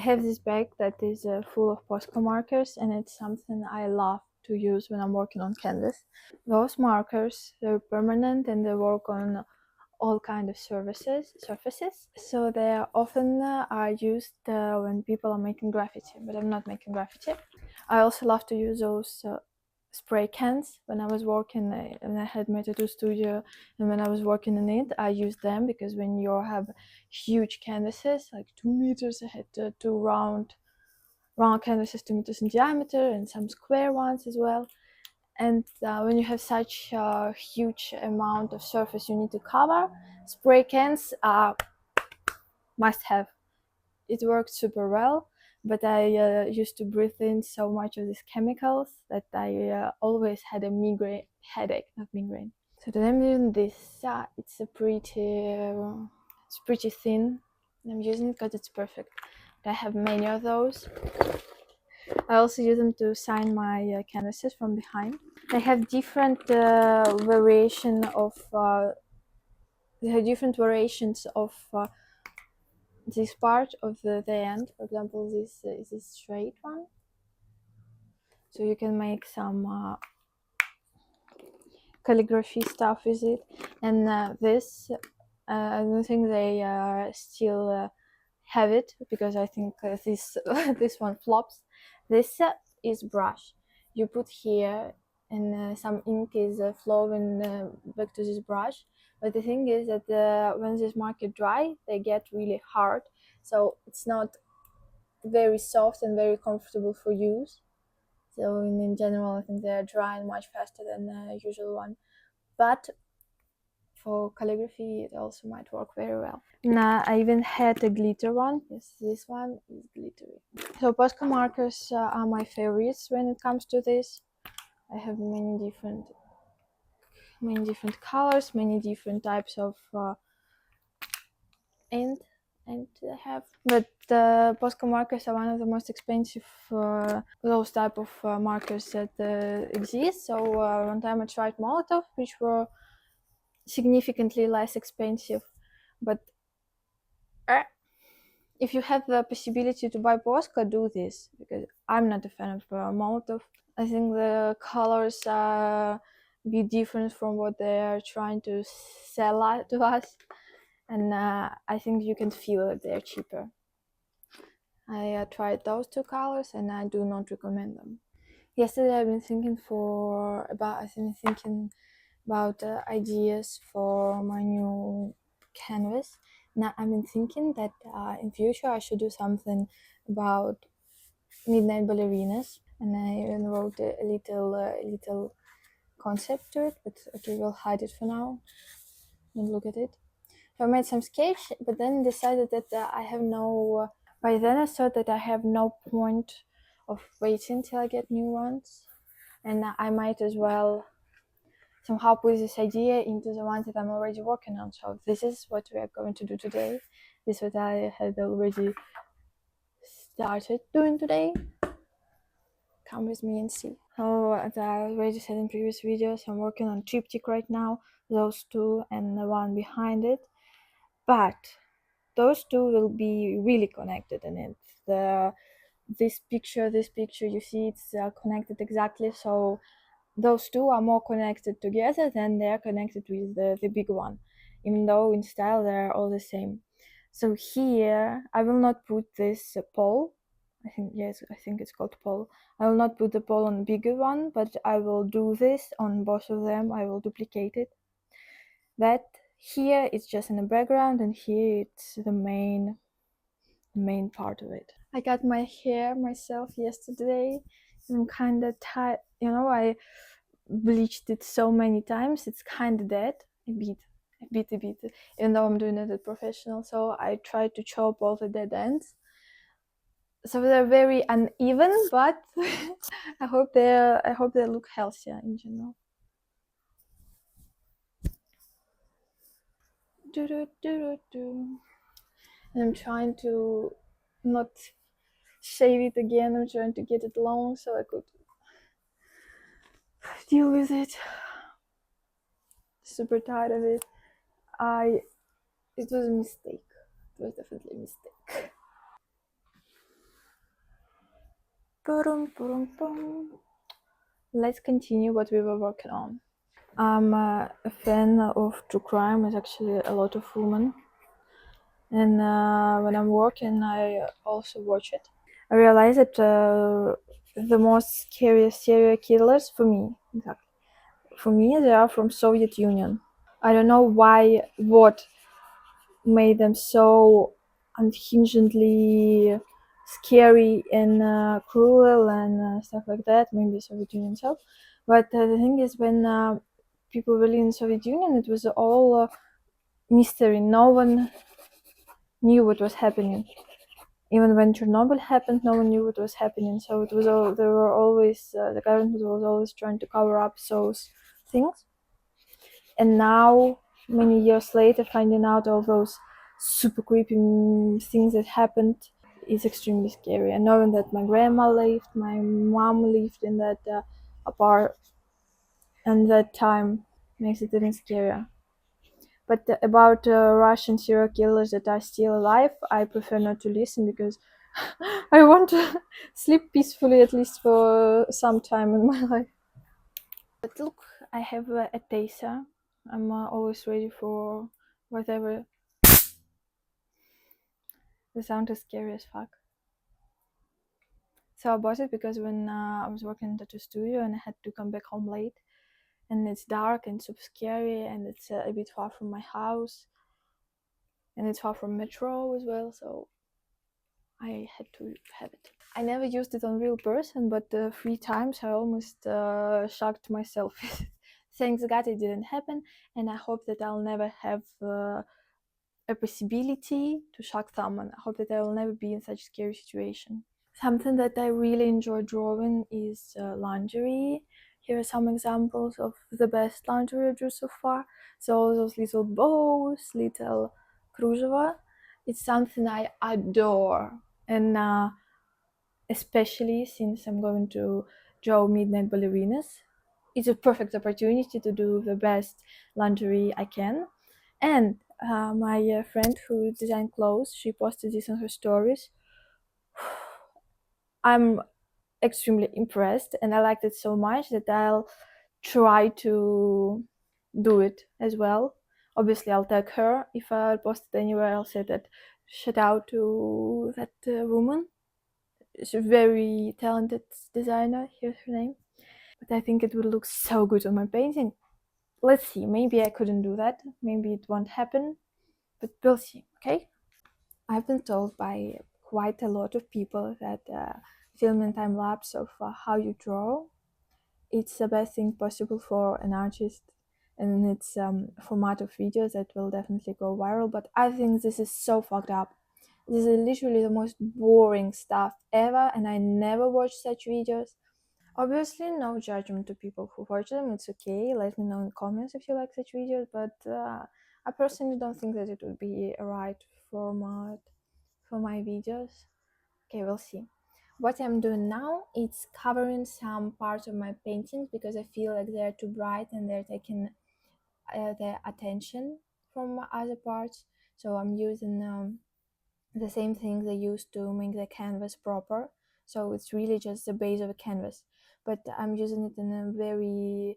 have this bag that is full of Posca markers, and it's something I love to use when I'm working on canvas. Those markers, they're permanent and they work on all kind of surfaces, so they often are used when people are making graffiti, but I'm not making graffiti. I also love to use those spray cans when I was working when I had my tattoo studio, and when I was working in it I used them because when you have huge canvases like 2 meters, I had two round canvases 2 meters in diameter and some square ones as well. And when you have such a huge amount of surface you need to cover, spray cans are must have. It worked super well, but I used to breathe in so much of these chemicals that I always had a migraine headache, not migraine. So today I'm doing this. It's pretty thin. I'm using it because it's perfect. I have many of those. I also use them to sign my canvases from behind. They have different variation of. They have different variations of this part of the end. For example, this is a straight one, so you can make some calligraphy stuff with it. And this, I don't think they still have it because I think this this one flops. This is brush. You put here, and some ink is flowing back to this brush. But the thing is that when this marker dry, they get really hard, so it's not very soft and very comfortable for use. So in general, I think they're drying much faster than the usual one. But for calligraphy, it also might work very well. Now, I even had a glitter one. Yes, this one is glittery. So Posca markers are my favorites when it comes to this. I have many different colors, many different types of ink I have. But Posca markers are one of the most expensive those type of markers that exist. So one time I tried Molotov, which were significantly less expensive. But if you have the possibility to buy Posca, do this, because I'm not a fan of Molotov. I think the colors are a bit different from what they are trying to sell to us, and I think you can feel that they're cheaper. I tried those two colors and I do not recommend them. Yesterday I've been thinking about ideas for my new canvas. Now I've been thinking that in future I should do something about midnight ballerinas, and I even wrote a little concept to it, but okay, we'll hide it for now. Don't look at it. So I made some sketch, but then decided that I have no. By then I thought that I have no point of waiting till I get new ones, and I might as well somehow put this idea into the ones that I'm already working on. So this is what we are going to do today. This is what I had already started doing today. Come with me and see. Oh, as I already said in previous videos, I'm working on triptych right now, those two and the one behind it. But those two will be really connected in it. This picture, you see it's connected exactly, so those two are more connected together than they're connected with the big one, even though in style they're all the same. So here I will not put this pole. I think it's called pole. I will not put the pole on the bigger one, but I will do this on both of them. I will duplicate it. That here it's just in the background, and here it's the main part of it. I cut my hair myself yesterday. I'm kind of tired. I bleached it so many times. It's kind of dead a bit, even though I'm doing it at professional. So I tried to chop all the dead ends. So they're very uneven, but I hope they look healthier in general. And I'm trying to not shave it again. I'm trying to get it long so I could deal with it. Super tired of it. It was a mistake. It was definitely a mistake. Let's continue what we were working on. I'm a fan of true crime. It's actually a lot of women, and when I'm working, I also watch it. I realize that the most scariest serial killers for me, exactly, for me, they are from Soviet Union. I don't know what made them so unhingedly scary and cruel and stuff like that. Maybe Soviet Union itself, but the thing is, when people were in Soviet Union, it was all mystery. No one knew what was happening. Even when Chernobyl happened, no one knew what was happening. So it was all they were always the government was always trying to cover up those things. And now, many years later, finding out all those super creepy things that happened is extremely scary. And knowing that my grandma lived, my mom lived in that apart, and that time makes it even scarier. But about Russian serial killers that are still alive, I prefer not to listen because I want to sleep peacefully at least for some time in my life. But look, I have a taser. I'm always ready for whatever. The sound is scary as fuck. So I bought it because when I was working in the tattoo studio and I had to come back home late, and it's dark and super scary, and it's a bit far from my house, and it's far from metro as well, so I had to have it. I never used it on real person, but 3 times I almost shocked myself. Thanks God it didn't happen, and I hope that I'll never have a possibility to shock someone. I hope that I will never be in such a scary situation. Something that I really enjoy drawing is lingerie. Here are some examples of the best lingerie I drew so far. So those little bows, little кружева, it's something I adore. And especially since I'm going to draw Midnight Ballerinas, it's a perfect opportunity to do the best lingerie I can. And my friend who designed clothes, she posted this on her stories. I'm extremely impressed, and I liked it so much that I'll try to do it as well. Obviously, I'll tag her if I post it anywhere. I'll say that shout out to that woman. She's a very talented designer. Here's her name. But I think it would look so good on my painting. Let's see. Maybe I couldn't do that. Maybe it won't happen. But we'll see. Okay. I've been told by quite a lot of people that filming time lapse of how you draw, it's the best thing possible for an artist, and it's format of videos that will definitely go viral. But I think this is so fucked up. This is literally the most boring stuff ever, and I never watch such videos. Obviously, no judgment to people who watch them. It's okay. Let me know in the comments if you like such videos. But I personally don't think that it would be a right format for my videos. Okay, we'll see. What I'm doing now is covering some parts of my paintings because I feel like they're too bright and they're taking the attention from other parts. So I'm using the same things I used to make the canvas proper. So it's really just the base of a canvas, but I'm using it in a very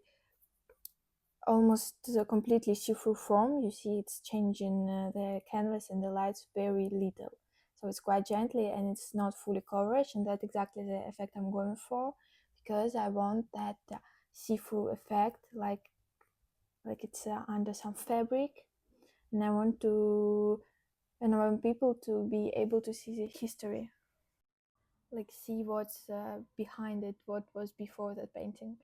almost completely see-through form. You see it's changing the canvas and the lights very little, so it's quite gently and it's not fully coverage, and that's exactly the effect I'm going for, because I want that see-through effect, like it's under some fabric, and I want people to be able to see the history, like see what's behind it, what was before that painting.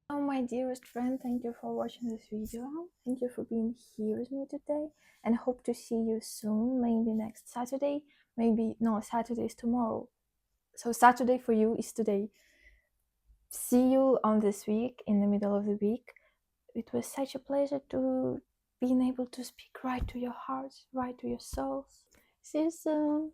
Oh, my dearest friend, thank you for watching this video. Thank you for being here with me today, and hope to see you soon, maybe next Saturday. Maybe, no, Saturday is tomorrow. So Saturday for you is today. See you on this week, in the middle of the week. It was such a pleasure to being able to speak right to your hearts, right to your souls. See you soon.